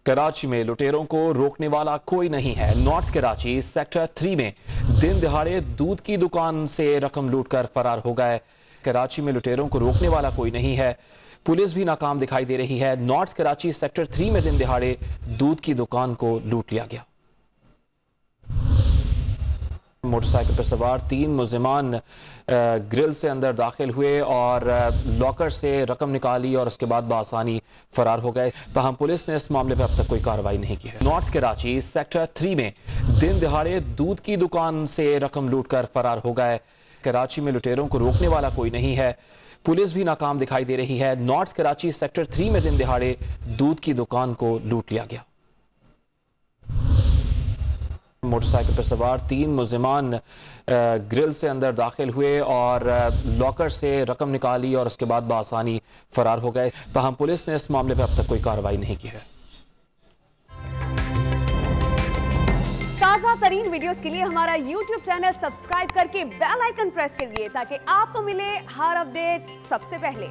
कराची में लुटेरों को रोकने वाला कोई नहीं है। नॉर्थ कराची सेक्टर 3 में दिन दिहाड़े दूध की दुकान से रकम लूटकर फरार हो गए। कराची में लुटेरों को रोकने वाला कोई नहीं है। पुलिस भी नाकाम दिखाई दे रही है। नॉर्थ कराची सेक्टर 3 में दिन दिहाड़े दूध की दुकान को लूट लिया गया। मोटरसाइकिल पर सवार 3 मुलजिमान ग्रिल से अंदर दाखिल हुए और लॉकर से रकम निकाली और उसके बाद बआसानी फरार हो गए। ताहम पुलिस ने इस मामले पर अब तक कोई कार्रवाई नहीं की है। नॉर्थ कराची सेक्टर 3 में दिन दिहाड़े दूध की दुकान से रकम लूटकर फरार हो गए। कराची में लुटेरों को रोकने वाला कोई नहीं है। पुलिस भी नाकाम दिखाई दे रही है। नॉर्थ कराची सेक्टर 3 में दिन दिहाड़े दूध की दुकान को लूट लिया गया। मोटरसाइकिल पर सवार 3 मुलजिमान ग्रिल से अंदर दाखिल हुए और लॉकर से रकम निकाली और उसके बाद बआसानी फरार हो गए। ताहम पुलिस ने इस मामले पर अब तक कोई कार्रवाई नहीं की है। ताज़ा तरीन वीडियोस के लिए हमारा YouTube चैनल सब्सक्राइब करके बेल आइकन प्रेस कीजिए ताकि आपको मिले हर अपडेट सबसे पहले।